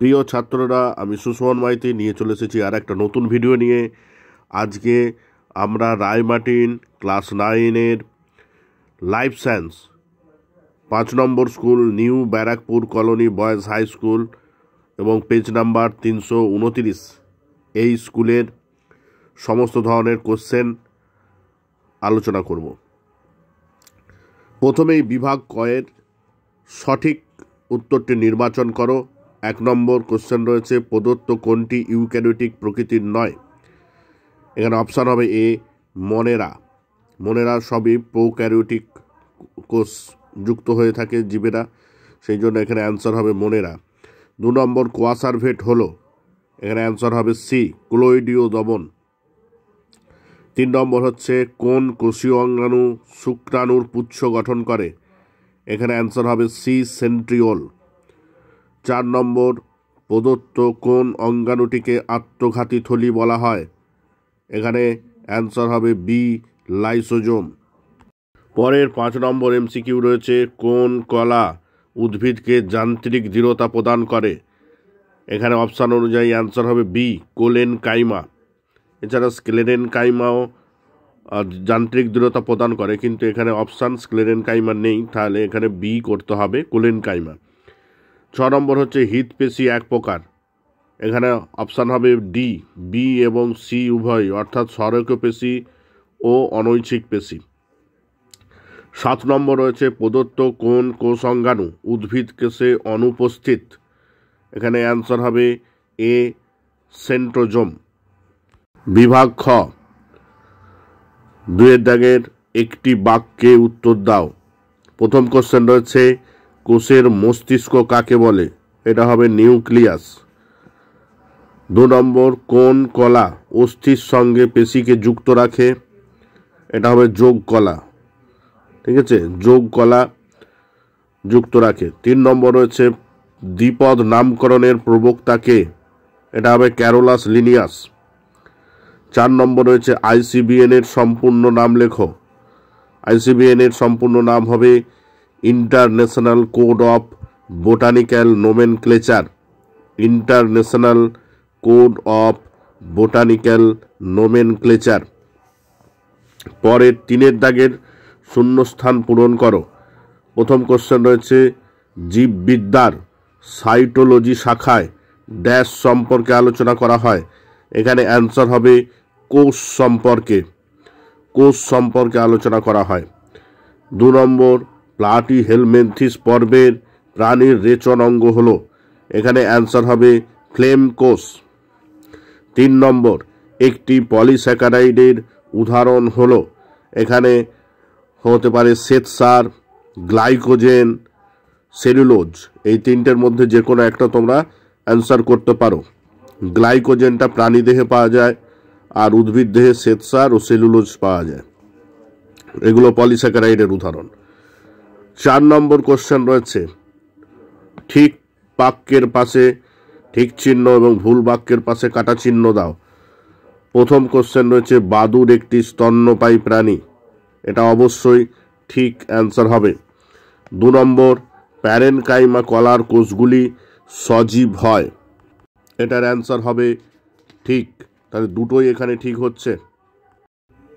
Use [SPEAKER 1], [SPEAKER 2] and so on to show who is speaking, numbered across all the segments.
[SPEAKER 1] প্রিয় ছাত্ররা, আমি সুশোভন মাইতি নিয়ে চলে এসেছি আর একটা নতুন ভিডিও নিয়ে। আজকে আমরা রায়মার্টিন ক্লাস 9-এর life science 5 number school new Barrackpore colony boys high school এবং পেজ নাম্বার 329 এই স্কুলের সমস্ত ধরনের কোশ্চেন আলোচনা করব। প্রথমেই বিভাগ কয়ের সঠিক উত্তরটি নির্বাচন করো। 1 নম্বর কোশ্চেন রয়েছে, প্রদত্ত কোনটি ইউক্যারিওটিক প্রকৃতির নয়? এখানে অপশান হবে এ মনেরা। মনেরা সবই প্রোক্যারিওটিক কোষ যুক্ত হয়ে থাকে জীবেরা, সেই জন্য এখানে অ্যান্সার হবে মনেরা। 2 নম্বর কোয়াসারভেট হলো, এখানে অ্যান্সার হবে সি ক্লোইডীয় দমন। 3 নম্বর হচ্ছে কোন কোষীয় অঙ্গাণু শুক্রাণুর পুচ্ছ গঠন করে? এখানে অ্যান্সার হবে সি সেন্ট্রিওল। 4 নম্বর প্রদত্ত কোন অঙ্গাণুটিকে আত্মঘাতী থলি বলা হয়? এখানে অ্যান্সার হবে বি লাইসোজোম। পরের 5 নম্বর এমসিকিউ রয়েছে, কোন কলা উদ্ভিদকে যান্ত্রিক দৃঢ়তা প্রদান করে? এখানে অপশান অনুযায়ী অ্যান্সার হবে বি কোলেন কাইমা। এছাড়া স্ক্লেরেন কাইমাও যান্ত্রিক দৃঢ়তা প্রদান করে, কিন্তু এখানে অপশান স্ক্লেরেন কাইমা নেই, তাহলে এখানে বি করতে হবে কোলেন কাইমা। 6 নম্বর হচ্ছে হৃৎপেশি এক প্রকার, এখানে অপশান হবে ডি বি এবং সি উভয়, অর্থাৎ স্বরকীয় পেশি ও অনৈচ্ছিক পেশি। 7 নম্বর রয়েছে, প্রদত্ত কোন কোষ অঙ্গাণু উদ্ভিদ কোষে অনুপস্থিত? এখানে অ্যান্সার হবে এ সেন্ট্রোজোম। বিভাগ খ 2-এর দাগের একটি বাক্যে উত্তর দাও। প্রথম কোশ্চেন রয়েছে, কোষের মস্তিষ্ক কাকে বলে? এটা হবে নিউক্লিয়াস। 2 নম্বর, কোন কলা অস্থির সঙ্গে পেশিকে যুক্ত রাখে? এটা হবে যোগ কলা। ঠিক আছে, যোগ কলা যুক্ত রাখে। 3 নম্বর রয়েছে, দ্বিপদ নামকরণের প্রবক্তাকে? এটা হবে ক্যারোলাস লিনিয়াস। 4 নম্বর রয়েছে, আইসিবিএন এর সম্পূর্ণ নাম লেখো। আইসিবিএন এর সম্পূর্ণ নাম হবে international code of botanical nomenclature. International code of botanical nomenclature. পরের 3-এর দাগের শূন্যস্থান পূরণ করো। প্রথম কোশ্চেন রয়েছে, জীববিদ্যার সাইটোলজি শাখায় ড্যাশ সম্পর্কে আলোচনা করা হয়? এখানে অ্যান্সার হবে কোষ সম্পর্কে। কোষ সম্পর্কে আলোচনা করা হয়। 2 নম্বর, প্লাটি হেলমিনথিস পর্বের প্রাণীর রেচন অঙ্গ হলো? এখানে অ্যান্সার হবে ফ্লেম কোষ। 3 নম্বর, একটি পলিস্যাকারাইডের উদাহরণ হলো? এখানে হতে পারে শ্বেতসার, গ্লাইকোজেন, সেলুলোজ। এই 3টের মধ্যে যে কোনো একটা তোমরা অ্যান্সার করতে পারো। গ্লাইকোজেনটা প্রাণী দেহে পাওয়া যায়, আর উদ্ভিদ দেহে শ্বেতসার ও সেলুলোজ পাওয়া যায়। এগুলো পলিস্যাকারাইডের উদাহরণ। 4 নম্বর কোশ্চেন রয়েছে, ঠিক বাক্যের পাশে ঠিক চিহ্ন এবং ভুল বাক্যের পাশে কাটা চিহ্ন দাও। প্রথম কোশ্চেন রয়েছে, বাদুড় একটি স্তন্যপায়ী প্রাণী। এটা অবশ্যই ঠিক অ্যান্সার হবে। 2 নম্বর, প্যারেনকাইমা কলার কোষগুলি সজীব হয়। এটার অ্যান্সার হবে ঠিক, তাহলে দুটোই এখানে ঠিক হচ্ছে।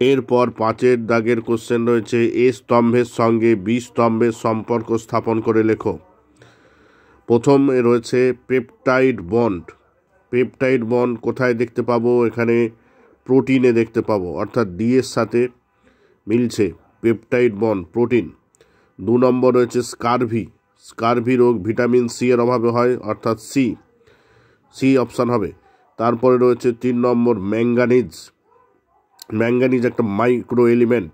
[SPEAKER 1] এরপর 5-এর দাগের কোশ্চেন রয়েছে, এ স্তম্ভের সঙ্গে বি স্তম্ভের সম্পর্ক স্থাপন করে লেখো। প্রথমে রয়েছে পেপটাইড বন্ড। পেপটাইড বন্ড কোথায় দেখতে পাবো? এখানে প্রোটিনে দেখতে পাবো, অর্থাৎ ডি এর সাথে মিলছে পেপটাইড বন্ড, প্রোটিন। 2 নম্বর রয়েছে স্কারভি। স্কারভি রোগ ভিটামিন সি এর অভাবে হয়, অর্থাৎ সি। সি অপশান হবে। তারপরে রয়েছে 3 নম্বর ম্যাঙ্গানিজ। ম্যাঙ্গানিজ একটা মাইক্রো এলিমেন্ট,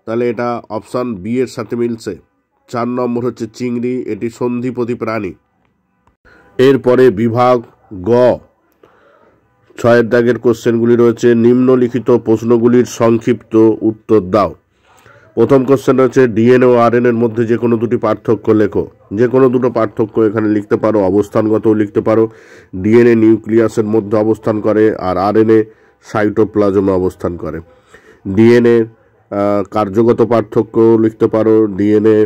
[SPEAKER 1] তাহলে এটা অপশান বি এর সাথে মিলছে। 4 নম্বর হচ্ছে চিংড়ি, এটি সন্ধিপতি প্রাণী। এরপরে বিভাগ গ 6-এর দাগের কোশ্চেনগুলি রয়েছে, নিম্নলিখিত প্রশ্নগুলির সংক্ষিপ্ত উত্তর দাও। প্রথম কোশ্চেন রয়েছে, ডিএনএ ও আরএনএর মধ্যে যে কোনো দুটি পার্থক্য লেখো। যে কোনো দুটো পার্থক্য এখানে লিখতে পারো, অবস্থানগতও লিখতে পারো। ডিএনএ নিউক্লিয়াসের মধ্যে অবস্থান করে, আর আরএনএ সাইটোপ্লাজমে অবস্থান করে। ডিএনএ কার্যগত পার্থক্য লিখতে পারো, ডিএনএ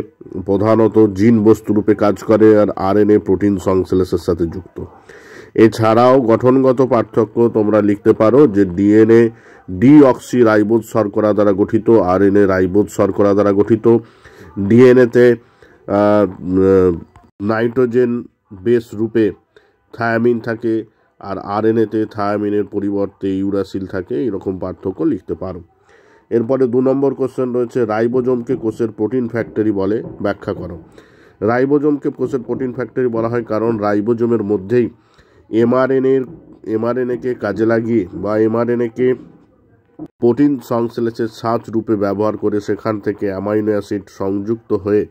[SPEAKER 1] প্রধানত জিন বস্তুরূপে কাজ করে আর আরএনএ প্রোটিন সংশ্লেষের সাথে যুক্ত। এছাড়াও গঠনগত পার্থক্য তোমরা লিখতে পারো যে ডিএনএ ডিঅক্সি রাইবোজ শর্করা দ্বারা গঠিত, আরএনএ রাইবোজ শর্করা দ্বারা গঠিত। ডিএনএতে নাইট্রোজেন বেস রূপে থায়ামিন থাকে আর আরএনএতে থায়ামিনের পরিবর্তে ইউরাসিল থাকে। এরকম পার্থক্য লিখতে পারো। এরপরে 2 নম্বর কোশ্চেন রয়েছে রাইবোজোমকে কোষের প্রোটিন ফ্যাক্টরি বলে, ব্যাখ্যা করো। রাইবোজোমকে কোষের প্রোটিন ফ্যাক্টরি বলা হয় কারণ রাইবোজোমের মধ্যেই এমআরএনএকে কাজে লাগিয়ে বা এমআরএনএকে প্রোটিন সংশ্লেষের ছাঁচ রূপে ব্যবহার করে সেখান থেকে অ্যামাইনো অ্যাসিড সংযুক্ত হয়ে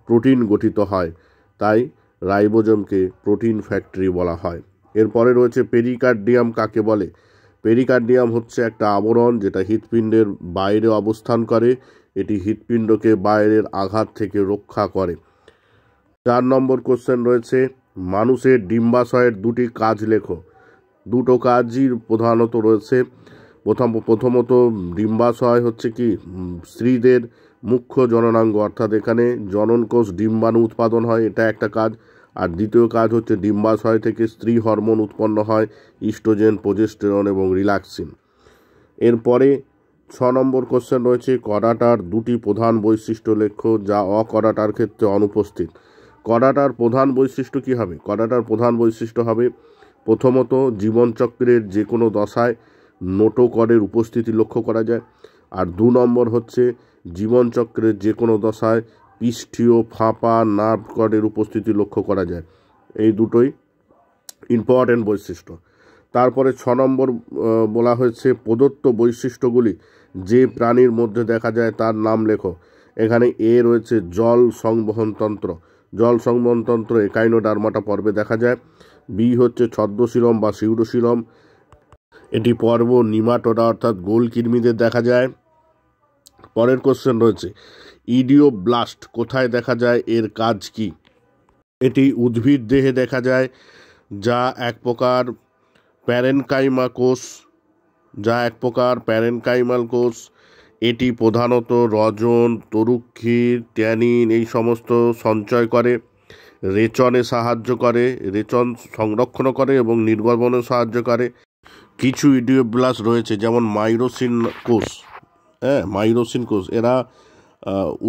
[SPEAKER 1] প্রোটিন গঠিত হয়, তাই রাইবোজোমকে প্রোটিন ফ্যাক্টরি বলা হয়। এরপরে রয়েছে পেরিকার্ডিয়াম কাকে বলে। পেরিকার্ডিয়াম হচ্ছে একটা আবরণ যেটা হৃৎপিণ্ডের বাইরে অবস্থান করে। এটি হৃৎপিণ্ডকে বাইরের আঘাত থেকে রক্ষা করে। 4 নম্বর কোশ্চেন রয়েছে মানুষের ডিম্বাশয়ের 2টি কাজ লেখো। 2টো কাজই প্রধানত রয়েছে। প্রথমত ডিম্বাশয় হচ্ছে কি স্ত্রীদের মুখ্য জননাঙ্গ, অর্থাৎ এখানে জননকোষ ডিম্বাণু উৎপাদন হয়, এটা একটা কাজ। আর দ্বিতীয় কাজ হচ্ছে ডিম্বাশয় থেকে স্ত্রী হরমোন উৎপন্ন হয়, ইস্ট্রোজেন, প্রোজেস্টেরন এবং রিল্যাক্সিন। এরপরে 6 নম্বর কোশ্চেন রয়েছে কর্ডাটার 2টি প্রধান বৈশিষ্ট্য লেখো যা অকর্ডাটার ক্ষেত্রে অনুপস্থিত। কর্ডাটার প্রধান বৈশিষ্ট্য কী হবে? কর্ডাটার প্রধান বৈশিষ্ট্য হবে প্রথমত জীবনচক্রের যে কোনো দশায় নোটোকর্ডের উপস্থিতি লক্ষ্য করা যায়। আর 2 নম্বর হচ্ছে জীবনচক্রের যে কোনো দশায় পৃষ্ঠীয় ফাঁপা নার্ভ কর্ডের উপস্থিতি লক্ষ্য করা যায়। এই দুটোই ইম্পর্টেন্ট বৈশিষ্ট্য। তারপরে 6 নম্বর বলা হয়েছে প্রদত্ত বৈশিষ্ট্যগুলি যে প্রাণীর মধ্যে দেখা যায় তার নাম লেখো। এখানে এ রয়েছে জল সংবহনতন্ত্র। জল সংবহনতন্ত্র একাইনোডার্মাটা পর্বে দেখা যায়। বি হচ্ছে ছদ্মশিলম বা সিউডোশিলম, এটি পর্ব নিমাটোডা অর্থাৎ গোল কৃমিদের দেখা যায়। পরের কোশ্চেন রয়েছে ইডিওব্লাস্ট কোথায় দেখা যায়, এর কাজ কি? এটি উদ্ভিদ দেহে দেখা যায়, যা এক প্রকার প্যারেনকাইমাল কোষ। এটি প্রধানত রজন, তরুক্ষীর, ট্যানিন এই সমস্ত সঞ্চয় করে, রেচনে সাহায্য করে, রেচন সংরক্ষণ করে এবং নির্গমনে সাহায্য করে। কিছু ইডিওব্লাস্ট রয়েছে যেমন মাইরোসিন কোষ, এরা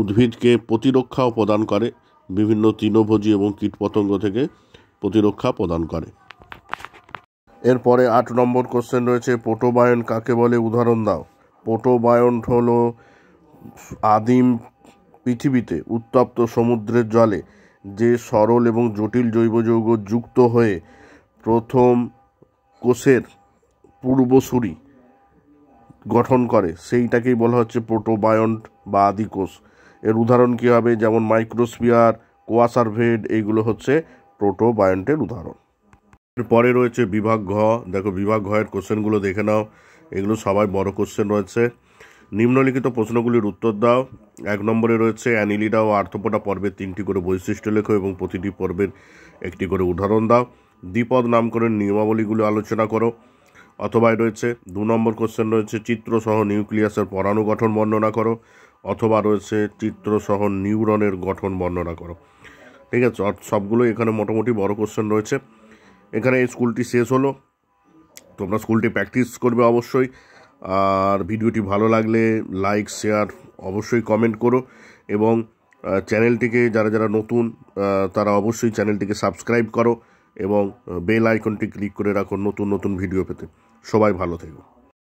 [SPEAKER 1] উদ্ভিদকে প্রতিরক্ষাও প্রদান করে, বিভিন্ন তৃণভোজী এবং কীটপতঙ্গ থেকে প্রতিরক্ষা প্রদান করে। এরপরে 8 নম্বর কোশ্চেন রয়েছে প্রোটোবায়ন কাকে বলে, উদাহরণ দাও। প্রোটোবায়ন হলো আদিম পৃথিবীতে উত্তপ্ত সমুদ্রের জলে যে সরল এবং জটিল জৈব যৌগ যুক্ত হয়ে প্রথম কোষের পূর্বসূরি গঠন করে, সেইটাকেই বলা হচ্ছে প্রোটোবায়ন্ট বা আদি কোষ। এর উদাহরণ কী হবে? যেমন মাইক্রোস্ফিয়ার, কোয়াসারভেড, এইগুলো হচ্ছে প্রোটোবায়ন্টের উদাহরণ। এরপরে রয়েছে বিভাগ ঘ। দেখো বিভাগ ঘ এর কোশ্চেনগুলো দেখে নাও, এগুলো সবাই বড় কোশ্চেন রয়েছে। নিম্নলিখিত প্রশ্নগুলির উত্তর দাও। 1 নম্বরে রয়েছে অ্যানিলিডা ও আর্থ্রোপোডা পর্বের 3টি করে বৈশিষ্ট্য লেখো এবং প্রতিটি পর্বের একটি করে উদাহরণ দাও। দ্বিপদ নামকরণ নিয়মাবলীগুলো আলোচনা করো। অথবা রয়েছে 2 নম্বর কোশ্চেন রয়েছে চিত্রসহ নিউক্লিয়াসের পরমাণু গঠন বর্ণনা করো। অথবা রয়েছে চিত্রসহ নিউরনের গঠন বর্ণনা করো। ঠিক আছে, সবগুলো এখানে মোটামুটি বড় কোশ্চেন রয়েছে। এখানে এই স্কুলটি শেষ হলো। তোমরা স্কুলটি প্র্যাকটিস করবে অবশ্যই। আর ভিডিওটি ভালো লাগলে লাইক, শেয়ার, অবশ্যই কমেন্ট করো এবং চ্যানেলটিকে যারা নতুন তারা অবশ্যই চ্যানেলটিকে সাবস্ক্রাইব করো এবং বেল আইকনটি ক্লিক করে রাখো নতুন ভিডিও পেতে। সবাই ভালো থেকো।